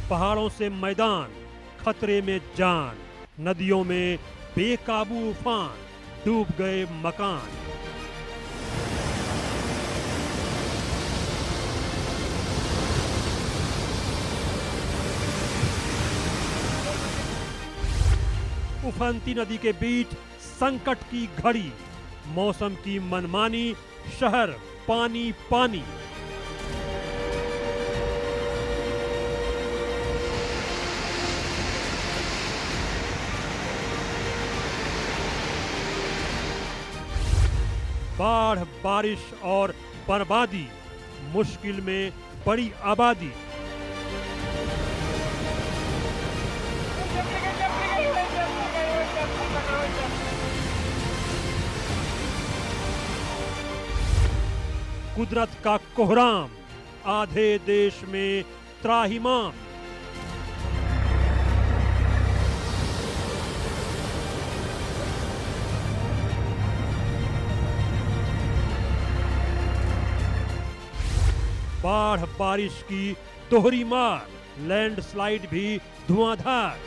पहाड़ों से मैदान, खतरे में जान, नदियों में बेकाबू उफान, डूब गए मकान। उफनती नदी के बीच संकट की घड़ी, मौसम की मनमानी, शहर पानी पानी। बाढ़, बारिश और बर्बादी, मुश्किल में बड़ी आबादी। कुदरत का कोहराम, आधे देश में त्राहिमाम। बाढ़ बारिश की दोहरी मार, लैंडस्लाइड भी धुआंधार।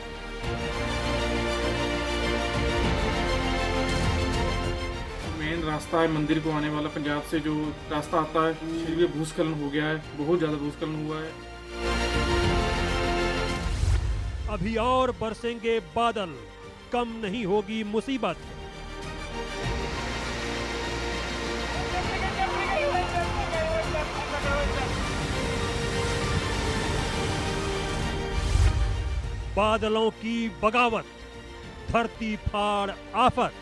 मेन रास्ता है मंदिर को आने वाला, पंजाब से जो रास्ता आता है फिर भी भूस्खलन हो गया है, बहुत ज्यादा भूस्खलन हुआ है। अभी और बरसेंगे बादल, कम नहीं होगी मुसीबत। बादलों की बगावत, धरती फाड़ आफत।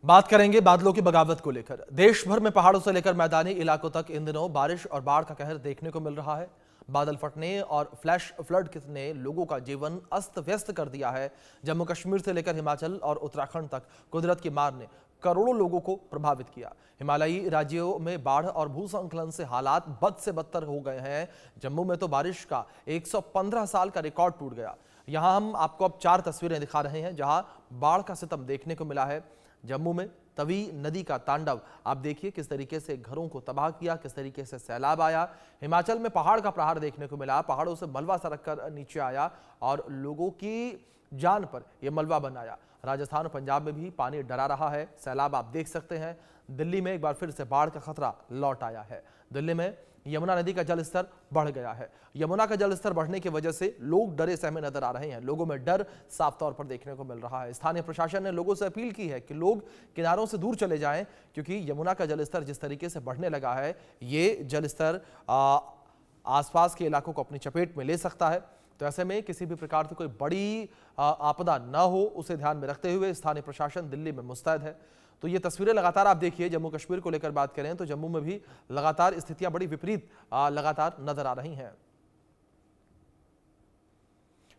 बात करेंगे बादलों की बगावत को लेकर। देश भर में पहाड़ों से लेकर मैदानी इलाकों तक इन दिनों बारिश और बाढ़ का कहर देखने को मिल रहा है। बादल फटने और फ्लैश फ्लड ने लोगों का जीवन अस्त व्यस्त कर दिया है। जम्मू कश्मीर से लेकर हिमाचल और उत्तराखंड तक कुदरत की मार ने करोड़ों लोगों को प्रभावित किया। हिमालयी राज्यों में बाढ़ और भूस्खलन से हालात बद से बदतर हो गए हैं। जम्मू में तो बारिश का 115 साल का रिकॉर्ड टूट गया। यहां हम आपको अब 4 तस्वीरें दिखा रहे हैं जहां बाढ़ का सितम देखने को मिला है। जम्मू में तवी नदी का तांडव आप देखिए, किस तरीके से घरों को तबाह किया, किस तरीके से सैलाब आया। हिमाचल में पहाड़ का प्रहार देखने को मिला, पहाड़ों से मलबा सरक कर नीचे आया और लोगों की जान पर यह मलबा बनाया। राजस्थान और पंजाब में भी पानी डरा रहा है, सैलाब आप देख सकते हैं। दिल्ली में एक बार फिर से बाढ़ का खतरा लौट आया है। दिल्ली में यमुना नदी का जलस्तर बढ़ गया है। यमुना का जलस्तर बढ़ने की वजह से लोग डरे सहमे नजर आ रहे हैं। लोगों में डर साफ तौर पर देखने को मिल रहा है। स्थानीय प्रशासन ने लोगों से अपील की है कि लोग किनारों से दूर चले जाएं, क्योंकि यमुना का जलस्तर जिस तरीके से बढ़ने लगा है, ये जलस्तर आसपास के इलाकों को अपनी चपेट में ले सकता है। तो ऐसे में किसी भी प्रकार की कोई बड़ी आपदा न हो, उसे ध्यान में रखते हुए स्थानीय प्रशासन दिल्ली में मुस्तैद है। तो ये तस्वीरें लगातार आप देखिए। जम्मू कश्मीर को लेकर बात करें तो जम्मू में भी लगातार स्थितियां बड़ी विपरीत लगातार नजर आ रही हैं।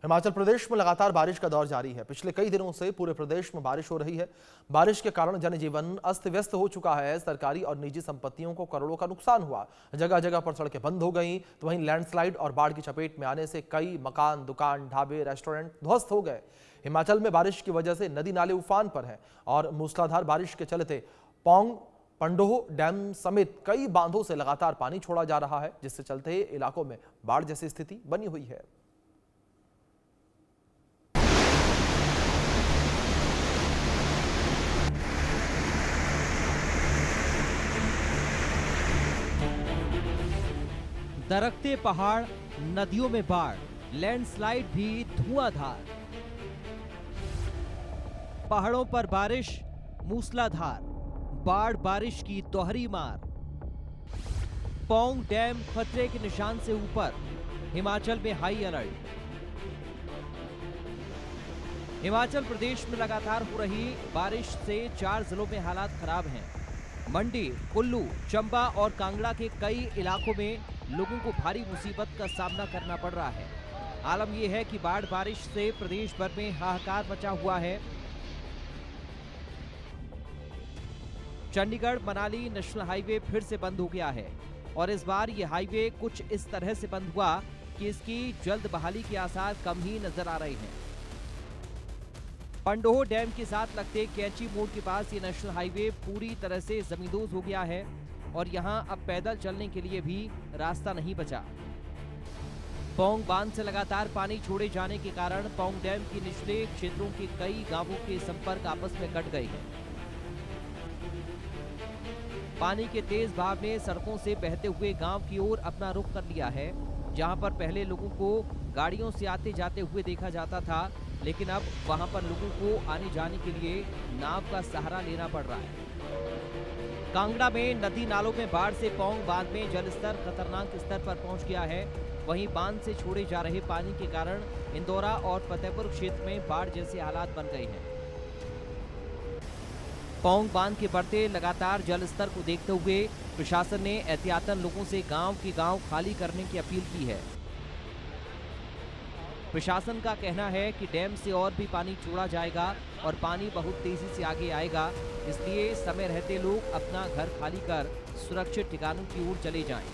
हिमाचल प्रदेश में लगातार बारिश का दौर जारी है। पिछले कई दिनों से पूरे प्रदेश में बारिश हो रही है। बारिश के कारण जनजीवन अस्त व्यस्त हो चुका है। सरकारी और निजी संपत्तियों को करोड़ों का नुकसान हुआ। जगह जगह पर सड़कें बंद हो गई, तो वहीं लैंडस्लाइड और बाढ़ की चपेट में आने से कई मकान, दुकान, ढाबे, रेस्टोरेंट ध्वस्त हो गए। हिमाचल में बारिश की वजह से नदी नाले उफान पर हैं और मूसलाधार बारिश के चलते पौंग पंडोह डैम समेत कई बांधों से लगातार पानी छोड़ा जा रहा है, जिससे चलते इलाकों में बाढ़ जैसी स्थिति बनी हुई है। दरकते पहाड़, नदियों में बाढ़, लैंडस्लाइड भी धुआंधार। पहाड़ों पर बारिश मूसलाधार, बाढ़ बारिश की दोहरी मार। पौंग डैम खतरे के निशान से ऊपर, हिमाचल में हाई अलर्ट। हिमाचल प्रदेश में लगातार हो रही बारिश से 4 जिलों में हालात खराब हैं। मंडी, कुल्लू, चंबा और कांगड़ा के कई इलाकों में लोगों को भारी मुसीबत का सामना करना पड़ रहा है। आलम यह है कि बाढ़ बारिश से प्रदेश भर में हाहाकार मचा हुआ है। चंडीगढ़ मनाली नेशनल हाईवे फिर से बंद हो गया है और इस बार यह हाईवे कुछ इस तरह से बंद हुआ कि इसकी जल्द बहाली के आसार कम ही नजर आ रहे हैं। पंडोह डैम के साथ लगते कैंची मोड़ के पास ये नेशनल हाईवे पूरी तरह से जमींदोज हो गया है और यहां अब पैदल चलने के लिए भी रास्ता नहीं बचा। पौंग बांध से लगातार पानी छोड़े जाने के कारण पौंग डैम के निचले क्षेत्रों के कई गांवों के संपर्क आपस में कट गए हैं। पानी के तेज बहाव ने सड़कों से बहते हुए गांव की ओर अपना रुख कर लिया है। जहां पर पहले लोगों को गाड़ियों से आते जाते हुए देखा जाता था, लेकिन अब वहां पर लोगों को आने जाने के लिए नाव का सहारा लेना पड़ रहा है। कांगड़ा में नदी नालों में बाढ़ से पौंग बांध में जलस्तर खतरनाक स्तर पर पहुंच गया है। वहीं बांध से छोड़े जा रहे पानी के कारण इंदौरा और फतेहपुर क्षेत्र में बाढ़ जैसे हालात बन गए हैं। पौंग बांध के बढ़ते लगातार जलस्तर को देखते हुए प्रशासन ने एहतियातन लोगों से गांव के गांव खाली करने की अपील की है। प्रशासन का कहना है कि डैम से और भी पानी छोड़ा जाएगा और पानी बहुत तेजी से आगे आएगा, इसलिए समय रहते लोग अपना घर खाली कर सुरक्षित ठिकानों की ओर चले जाएं।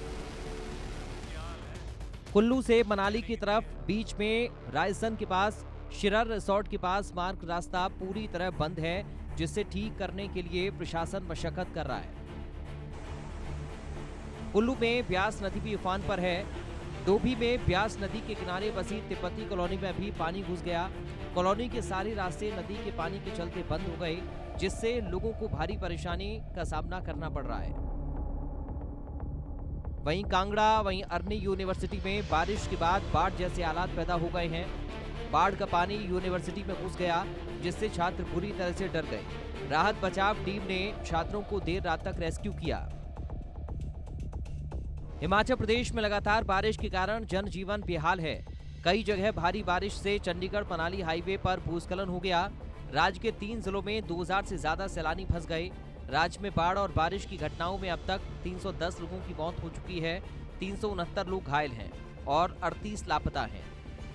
कुल्लू से मनाली की तरफ बीच में रायसन के पास शिरर रिसोर्ट के पास मार्ग रास्ता पूरी तरह बंद है, जिसे ठीक करने के लिए प्रशासन मशक्कत कर रहा है। कुल्लू में ब्यास नदी भी उफान पर है। डोभी में ब्यास नदी के किनारे बसी तिब्बती कॉलोनी में भी पानी घुस गया। कॉलोनी के सारे रास्ते नदी के पानी के चलते बंद हो गए, जिससे लोगों को भारी परेशानी का सामना करना पड़ रहा है। वहीं कांगड़ा, वहीं अरनी यूनिवर्सिटी में बारिश के बाद बाढ़ जैसे हालात पैदा हो गए हैं। बाढ़ का पानी यूनिवर्सिटी में घुस गया, जिससे छात्र बुरी तरह से डर गए। राहत बचाव टीम ने छात्रों को देर रात तक रेस्क्यू किया। हिमाचल प्रदेश में लगातार बारिश के कारण जनजीवन बेहाल है। कई जगह भारी बारिश से चंडीगढ़ मनाली हाईवे पर भूस्खलन हो गया। राज्य के 3 जिलों में 2000 से ज्यादा सैलानी फंस गए। राज्य में बाढ़ और बारिश की घटनाओं में अब तक 310 लोगों की मौत हो चुकी है, 369 लोग घायल हैं और 38 लापता हैं।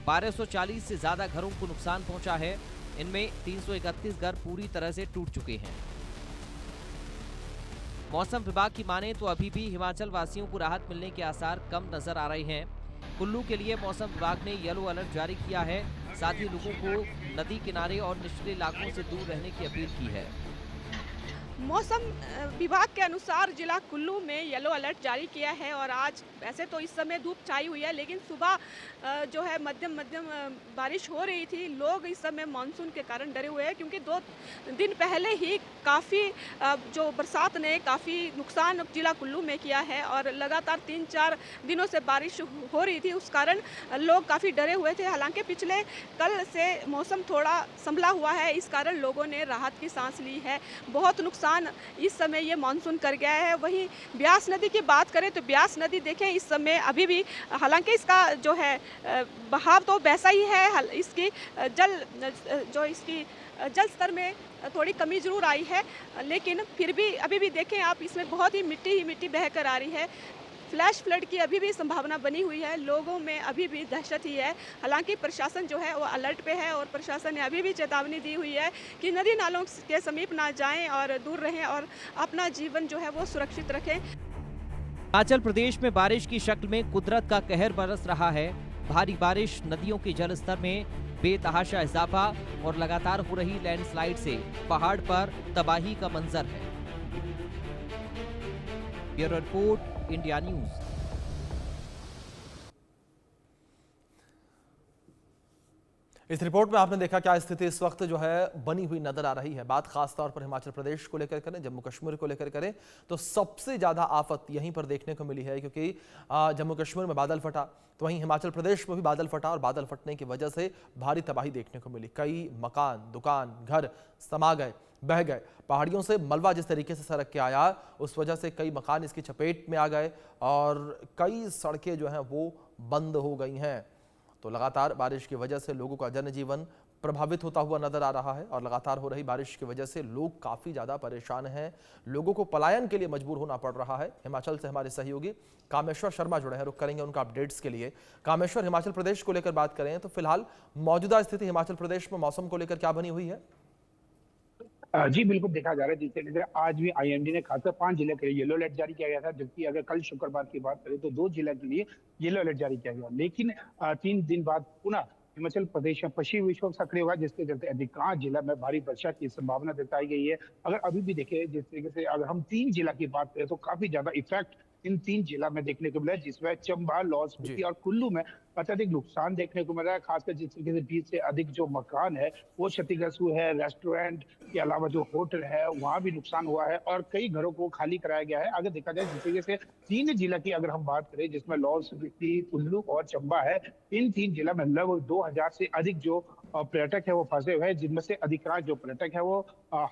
1240 से ज्यादा घरों को नुकसान पहुंचा है। इनमें 331 घर पूरी तरह से टूट चुके हैं। मौसम विभाग की माने तो अभी भी हिमाचल वासियों को राहत मिलने के आसार कम नजर आ रहे हैं। कुल्लू के लिए मौसम विभाग ने येलो अलर्ट जारी किया है। साथ ही लोगों को नदी किनारे और निचले इलाकों से दूर रहने की अपील की है। मौसम विभाग के अनुसार जिला कुल्लू में येलो अलर्ट जारी किया है और आज वैसे तो इस समय धूप छाई हुई है, लेकिन सुबह जो है मध्यम बारिश हो रही थी। लोग इस समय मानसून के कारण डरे हुए हैं, क्योंकि 2 दिन पहले ही काफ़ी जो बरसात ने काफ़ी नुकसान जिला कुल्लू में किया है और लगातार 3-4 दिनों से बारिश हो रही थी। उस कारण लोग काफ़ी डरे हुए थे। हालांकि पिछले कल से मौसम थोड़ा संभला हुआ है, इस कारण लोगों ने राहत की सांस ली है। बहुत नुकसान इस समय ये मानसून कर गया है। वहीं ब्यास नदी की बात करें तो ब्यास नदी देखें इस समय अभी भी, हालांकि इसका जो है बहाव तो वैसा ही है, इसकी जल स्तर में थोड़ी कमी जरूर आई है, लेकिन फिर भी अभी भी देखें आप, इसमें बहुत ही मिट्टी बहकर आ रही है। फ्लैश फ्लड की अभी भी संभावना बनी हुई है। लोगों में अभी भी दहशत ही है। हालांकि प्रशासन जो है वो अलर्ट पे है और प्रशासन ने अभी भी चेतावनी दी हुई है कि नदी नालों के समीप ना जाएं और दूर रहें और अपना जीवन जो है वो सुरक्षित रखें। हिमाचल प्रदेश में बारिश की शक्ल में कुदरत का कहर बरस रहा है। भारी बारिश, नदियों के जलस्तर में बेतहाशा इजाफा और लगातार हो रही लैंडस्लाइड से पहाड़ पर तबाही का मंजर है। Bureau report, India news. इस रिपोर्ट में आपने देखा क्या स्थिति इस वक्त जो है बनी हुई नजर आ रही है। बात खास तौर पर हिमाचल प्रदेश को लेकर करें, जम्मू कश्मीर को लेकर करें, तो सबसे ज्यादा आफत यहीं पर देखने को मिली है, क्योंकि जम्मू कश्मीर में बादल फटा तो वहीं हिमाचल प्रदेश में भी बादल फटा और बादल फटने की वजह से भारी तबाही देखने को मिली। कई मकान, दुकान, घर समा गए, बह गए। पहाड़ियों से मलबा जिस तरीके से सड़क के आया, उस वजह से कई मकान इसकी चपेट में आ गए और कई सड़कें जो हैं वो बंद हो गई हैं। तो लगातार बारिश की वजह से लोगों का जनजीवन प्रभावित होता हुआ नजर आ रहा है और लगातार हो रही बारिश की वजह से लोग काफी ज्यादा परेशान हैं। लोगों को पलायन के लिए मजबूर होना पड़ रहा है। हिमाचल से हमारे सहयोगी कामेश्वर शर्मा जुड़े हैं, रुक करेंगे उनका अपडेट्स के लिए। कामेश्वर, हिमाचल प्रदेश को लेकर बात करें तो फिलहाल मौजूदा स्थिति हिमाचल प्रदेश में मौसम को लेकर क्या बनी हुई है? जी बिल्कुल, देखा जा रहा है जिस आज भी आईएमडी ने खासकर 5 जिले के लिए येलो अलर्ट जारी किया गया था, जबकि अगर कल शुक्रवार की बात करें तो 2 जिले के लिए येलो अलर्ट जारी किया गया। लेकिन 3 दिन बाद पुनः हिमाचल प्रदेश में पश्चिमी विक्षोभ सक्रिय हुआ है, जिसके चलते अधिकांश जिला में भारी वर्षा की संभावना जताई गई है। अगर अभी भी देखें जिस तरीके से अगर हम 3 जिला की बात करें तो काफी ज्यादा इफेक्ट इन 3 जिला में देखने को मिला है, जिसमें चंबा, लाहौल स्पीति और कुल्लू में अत्यधिक नुकसान देखने को मिला है। खासकर जिस तरीके से 20 से अधिक जो मकान है वो क्षतिग्रस्त हुए हैं। रेस्टोरेंट के अलावा जो होटल है वहां भी नुकसान हुआ है और कई घरों को खाली कराया गया है। अगर देखा जाए जिस तरीके से 3 जिला की अगर हम बात करें, जिसमें लाहौल स्पीति, कुल्लू और चंबा है, इन 3 जिला में लगभग 2000 से अधिक जो पर्यटक है वो फंसे हुए हैं, जिनमें से अधिकांश जो पर्यटक है वो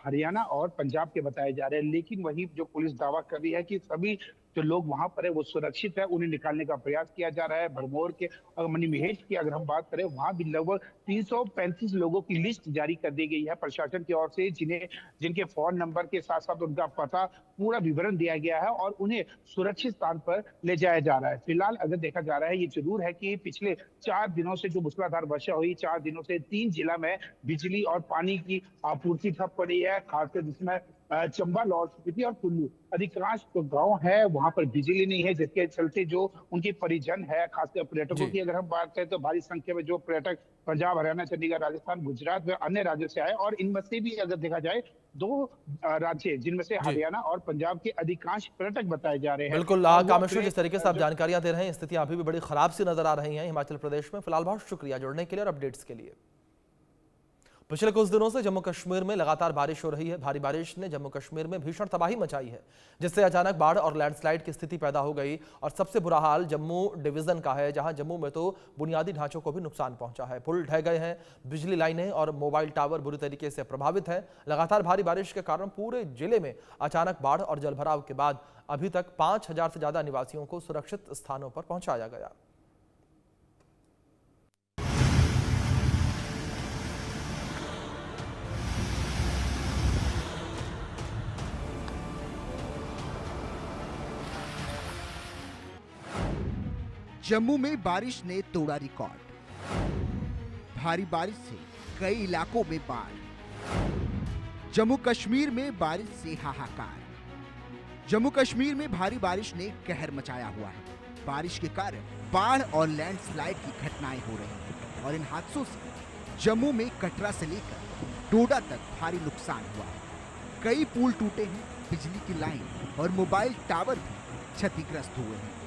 हरियाणा और पंजाब के बताए जा रहे हैं। लेकिन वही जो पुलिस दावा कर रही है कि सभी जो लोग वहां पर है वो सुरक्षित है, उन्हें निकालने का प्रयास किया जा रहा है। भरमौर के मणिमहेश की अगर हम बात करें, वहां भी लगभग 335 लोगों की लिस्ट जारी कर दी गई है प्रशासन की ओर से, जिनके फोन नंबर के साथ साथ उनका पता, पूरा विवरण दिया गया है और उन्हें सुरक्षित स्थान पर ले जाया जा रहा है। फिलहाल अगर देखा जा रहा है, ये जरूर है कि पिछले 4 दिनों से जो मूसलाधार वर्षा हुई, 4 दिनों से 3 जिला में बिजली और पानी की आपूर्ति ठप पड़ी है। खासकर जिसमें चंबा, लाहौल स्पीति और कुल्लू अधिकांश जो गांव है वहां पर बिजली नहीं है, जिसके चलते जो उनके परिजन है, खासकर पर्यटकों की अगर हम बात करें तो भारी संख्या में जो पर्यटक पंजाब, हरियाणा, चंडीगढ़, राजस्थान, गुजरात व अन्य राज्यों से आए और इनमें से भी अगर देखा जाए 2 राज्य जिनमें से हरियाणा और पंजाब के अधिकांश पर्यटक बताए जा रहे हैं। बिल्कुल कामेश्वर, जिस तरीके से आप जानकारियां दे रहे हैं, स्थितियां अभी भी बड़ी खराब सी नजर आ रही हैं हिमाचल प्रदेश में। फिलहाल बहुत शुक्रिया जुड़ने के लिए और अपडेट्स के लिए। पिछले कुछ दिनों से जम्मू कश्मीर में लगातार बारिश हो रही है। भारी बारिश ने जम्मू कश्मीर में भीषण तबाही मचाई है, जिससे अचानक बाढ़ और लैंडस्लाइड की स्थिति पैदा हो गई। और सबसे बुरा हाल जम्मू डिवीजन का है, जहां जम्मू में तो बुनियादी ढांचों को भी नुकसान पहुंचा है। पुल ढह गए हैं, बिजली लाइनें और मोबाइल टावर बुरी तरीके से प्रभावित हैं। लगातार भारी बारिश के कारण पूरे जिले में अचानक बाढ़ और जलभराव के बाद अभी तक 5000 से ज्यादा निवासियों को सुरक्षित स्थानों पर पहुंचाया गया। जम्मू में बारिश ने तोड़ा रिकॉर्ड। भारी बारिश से कई इलाकों में बाढ़। जम्मू कश्मीर में बारिश से हाहाकार। जम्मू कश्मीर में भारी बारिश ने कहर मचाया हुआ है। बारिश के कारण बाढ़ और लैंडस्लाइड की घटनाएं हो रही हैं और इन हादसों से जम्मू में कटरा से लेकर डोडा तक भारी नुकसान हुआ है। कई पुल टूटे हैं, बिजली की लाइन और मोबाइल टावर भी क्षतिग्रस्त हुए हैं।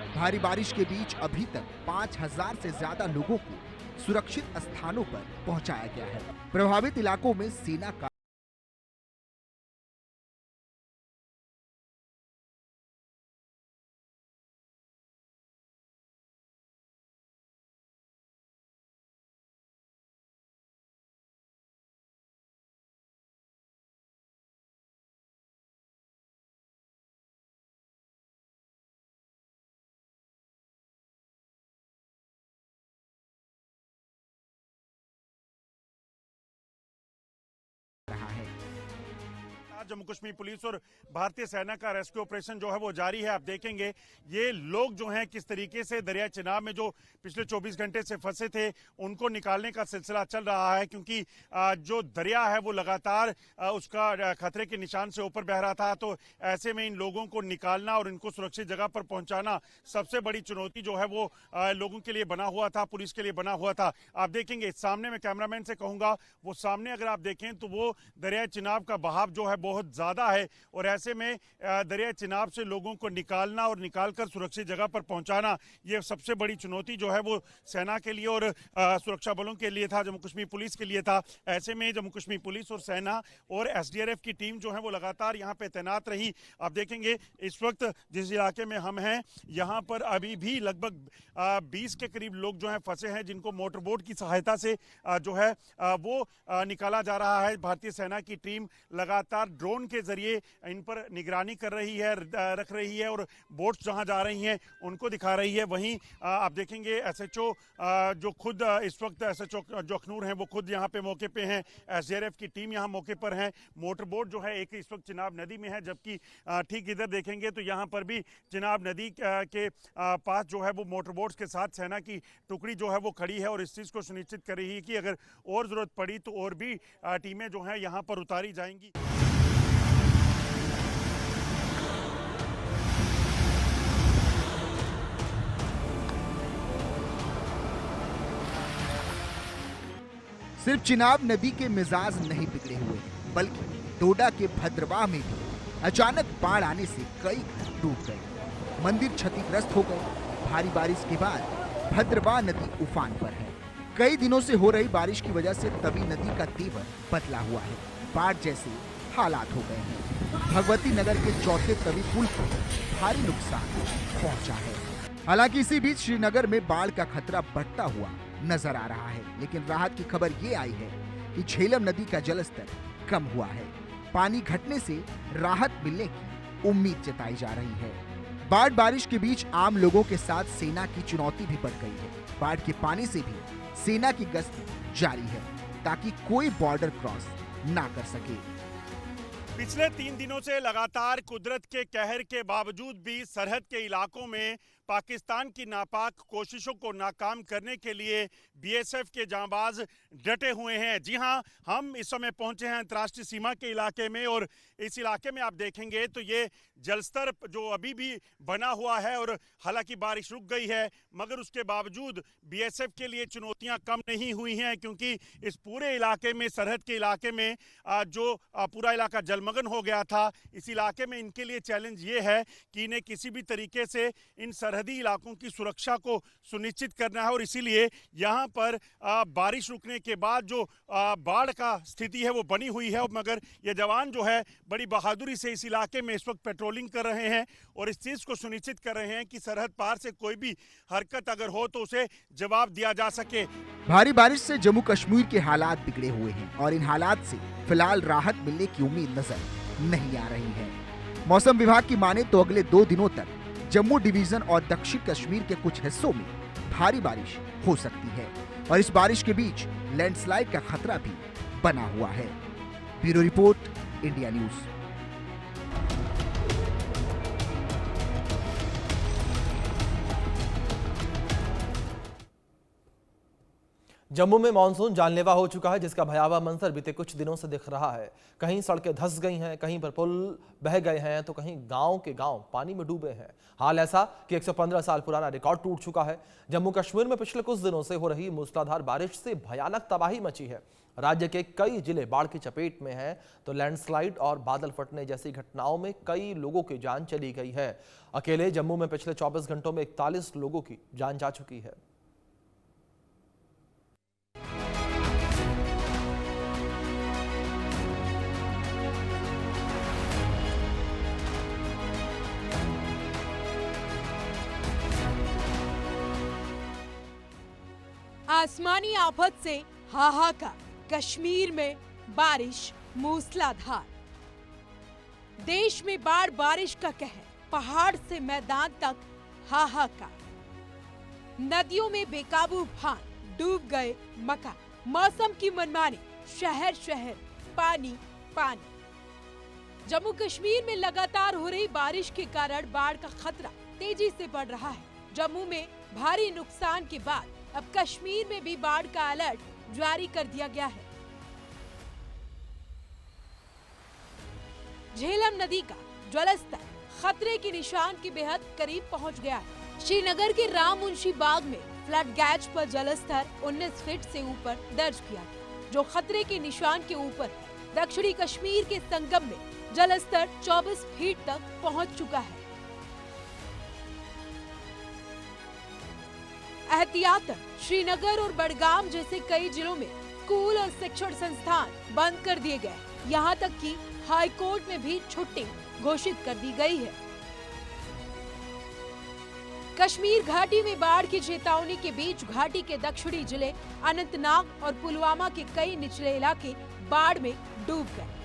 भारी बारिश के बीच अभी तक 5000 से ज्यादा लोगों को सुरक्षित स्थानों पर पहुंचाया गया है। प्रभावित इलाकों में सेना का रहा है। जम्मू कश्मीर पुलिस और भारतीय सेना का रेस्क्यू ऑपरेशन जो है वो जारी है। आप देखेंगे ये लोग जो हैं किस तरीके से दरिया चिनाब में जो पिछले 24 घंटे से फंसे थे उनको निकालने का सिलसिला चल रहा है, क्योंकि जो दरिया है वो लगातार उसका खतरे के निशान से ऊपर बह रहा था। तो ऐसे में इन लोगों को निकालना और इनको सुरक्षित जगह पर पहुंचाना सबसे बड़ी चुनौती जो है वो लोगों के लिए बना हुआ था, पुलिस के लिए बना हुआ था। आप देखेंगे सामने, मैं कैमरामैन से कहूंगा वो सामने अगर आप देखें तो वो दरिया चिनाब का बहाव जो है बहुत ज्यादा है और ऐसे में दरिया चिनाब से लोगों को निकालना और निकालकर सुरक्षित जगह पर पहुंचाना ये सबसे बड़ी चुनौती जो है वो सेना के लिए और सुरक्षा बलों के लिए था, जम्मू कश्मीर पुलिस के लिए था। ऐसे में जम्मू कश्मीर पुलिस और सेना और एसडीआरएफ की टीम जो है वो लगातार यहाँ पे तैनात रही। आप देखेंगे इस वक्त जिस इलाके में हम हैं यहाँ पर अभी भी लगभग 20 के करीब लोग जो है फंसे हैं, जिनको मोटर बोट की सहायता से जो है वो निकाला जा रहा है। भारतीय सेना की टीम लगातार ड्रोन के जरिए इन पर निगरानी कर रही है, रख रही है और बोट्स जहां जा रही हैं उनको दिखा रही है। वहीं आप देखेंगे एसएचओ जो खुद इस वक्त एसएचओ जो अखनूर हैं वो खुद यहां पे मौके पे हैं, एसडीआरएफ की टीम यहां मौके पर है। मोटर बोट जो है एक इस वक्त चिनाब नदी में है, जबकि ठीक इधर देखेंगे तो यहां पर भी चिनाब नदी के पास जो है वो मोटर बोट्स के साथ सेना की टुकड़ी जो है वो खड़ी है और इस चीज को सुनिश्चित कर रही है कि अगर और जरूरत पड़ी तो और भी टीमें जो है यहाँ पर उतारी जाएंगी। सिर्फ चिनाब नदी के मिजाज नहीं बिगड़े हुए, बल्कि डोडा के भद्रवाह में भी अचानक बाढ़ आने से कई घर डूब गए, मंदिर क्षतिग्रस्त हो गए। भारी बारिश के बाद भद्रवाह नदी उफान पर है। कई दिनों से हो रही बारिश की वजह से तवी नदी का तेवर बदला हुआ है, बाढ़ जैसे हालात हो गए हैं। भगवती नगर के चौथे तवी पुल को भारी नुकसान पहुंचा है। हालांकि इसी बीच श्रीनगर में बाढ़ का खतरा बढ़ता हुआ नजर आ रहा है, लेकिन राहत की खबर ये आई है कि झेलम नदी का जलस्तर कम हुआ है। पानी घटने से राहत मिलने की उम्मीद जताई जा रही है। बाढ़ बारिश के बीच आम लोगों के साथ सेना की चुनौती भी बढ़ गई है। बाढ़ के पानी से भी सेना की गश्त जारी है ताकि कोई बॉर्डर क्रॉस ना कर सके। पिछले 3 दिनों से लगातार कुदरत के कहर के बावजूद भी सरहद के इलाकों में पाकिस्तान की नापाक कोशिशों को नाकाम करने के लिए बीएसएफ के जांबाज डटे हुए हैं। जी हां, हम इस समय पहुंचे हैं अंतर्राष्ट्रीय सीमा के इलाके में और इस इलाके में आप देखेंगे तो ये जलस्तर जो अभी भी बना हुआ है और हालांकि बारिश रुक गई है मगर उसके बावजूद बीएसएफ के लिए चुनौतियां कम नहीं हुई हैं, क्योंकि इस पूरे इलाके में, सरहद के इलाके में जो पूरा इलाका जलमग्न हो गया था, इस इलाके में इनके लिए चैलेंज ये है कि इन्हें किसी भी तरीके से इन सरहदी इलाकों की सुरक्षा को सुनिश्चित करना है और इसीलिए यहाँ पर बारिश रुकने के बाद जो बाढ़ का स्थिति है वो बनी हुई है। मगर ये जवान जो है बड़ी बहादुरी से इस इलाके में इस वक्त पेट्रोलिंग कर रहे हैं और इस चीज़ को सुनिश्चित कर रहे हैं कि सरहद पार से कोई भी हरकत अगर हो तो उसे जवाब दिया जा सके। भारी बारिश से जम्मू कश्मीर के हालात बिगड़े हुए हैं और इन हालात से फिलहाल राहत मिलने की उम्मीद नजर नहीं आ रही है। मौसम विभाग की माने तो अगले 2 दिनों तक जम्मू डिवीजन और दक्षिण कश्मीर के कुछ हिस्सों में भारी बारिश हो सकती है और इस बारिश के बीच लैंडस्लाइड का खतरा भी बना हुआ है। Bureau report, India news. Jammu में मानसून जानलेवा हो चुका है, जिसका भयावह मंजर बीते कुछ दिनों से दिख रहा है। कहीं सड़कें धंस गई हैं, कहीं पर पुल बह गए हैं, तो कहीं गांव के गांव पानी में डूबे हैं। हाल ऐसा कि 115 साल पुराना रिकॉर्ड टूट चुका है। जम्मू कश्मीर में पिछले कुछ दिनों से हो रही मूसलाधार बारिश से भयानक तबाही मची है। राज्य के कई जिले बाढ़ की चपेट में हैं, तो लैंडस्लाइड और बादल फटने जैसी घटनाओं में कई लोगों की जान चली गई है। अकेले जम्मू में पिछले 24 घंटों में 41 लोगों की जान जा चुकी है। आसमानी आफत से हाहाकार, कश्मीर में बारिश मूसलाधार। देश में बाढ़ बारिश का कहर, पहाड़ से मैदान तक हाहाकार। नदियों में बेकाबू उफान, डूब गए मकान। मौसम की मनमानी, शहर शहर पानी पानी। जम्मू कश्मीर में लगातार हो रही बारिश के कारण बाढ़ का खतरा तेजी से बढ़ रहा है। जम्मू में भारी नुकसान के बाद अब कश्मीर में भी बाढ़ का अलर्ट जारी कर दिया गया है। झेलम नदी का जलस्तर खतरे के निशान के बेहद करीब पहुंच गया है। श्रीनगर के राममुंशी बाग में फ्लड गैज पर जलस्तर 19 फीट से ऊपर दर्ज किया गया, जो खतरे के निशान के ऊपर है। दक्षिणी कश्मीर के संगम में जलस्तर 24 फीट तक पहुंच चुका है। एहतियातन श्रीनगर और बडगाम जैसे कई जिलों में स्कूल और शिक्षण संस्थान बंद कर दिए गए। यहाँ तक कि हाई कोर्ट में भी छुट्टी घोषित कर दी गई है। कश्मीर घाटी में बाढ़ की चेतावनी के बीच घाटी के दक्षिणी जिले अनंतनाग और पुलवामा के कई निचले इलाके बाढ़ में डूब गए।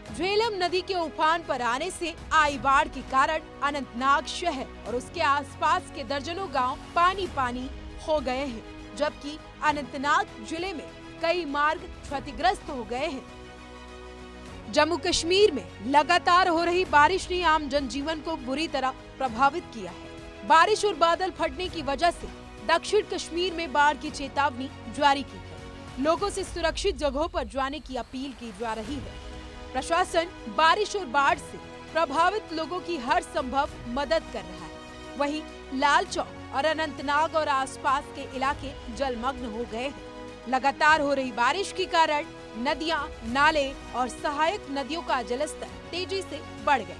झेलम नदी के उफान पर आने से आई बाढ़ के कारण अनंतनाग शहर और उसके आसपास के दर्जनों गांव पानी पानी हो गए हैं, जबकि अनंतनाग जिले में कई मार्ग क्षतिग्रस्त हो गए हैं। जम्मू कश्मीर में लगातार हो रही बारिश ने आम जनजीवन को बुरी तरह प्रभावित किया है। बारिश और बादल फटने की वजह से दक्षिण कश्मीर में बाढ़ की चेतावनी जारी की है। लोगों से सुरक्षित जगहों पर जाने की अपील की जा रही है। प्रशासन बारिश और बाढ़ से प्रभावित लोगों की हर संभव मदद कर रहा है। वहीं लाल चौक और अनंतनाग और आसपास के इलाके जलमग्न हो गए हैं। लगातार हो रही बारिश के कारण नदियां, नाले और सहायक नदियों का जलस्तर तेजी से बढ़ गए,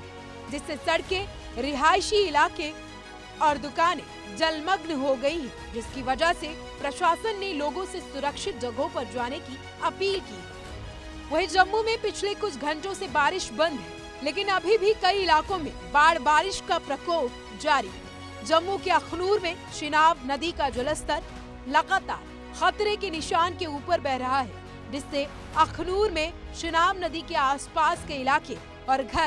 जिससे सड़कें, रिहायशी इलाके और दुकानें जलमग्न हो गई हैं, जिसकी वजह से प्रशासन ने लोगों से सुरक्षित जगहों पर जाने की अपील की है। वहीं जम्मू में पिछले कुछ घंटों से बारिश बंद है, लेकिन अभी भी कई इलाकों में बारिश का प्रकोप जारी है। जम्मू के अखनूर में चिनाब नदी का जलस्तर लगातार खतरे के निशान के ऊपर बह रहा है, जिससे अखनूर में चिनाब नदी के आसपास के इलाके और घर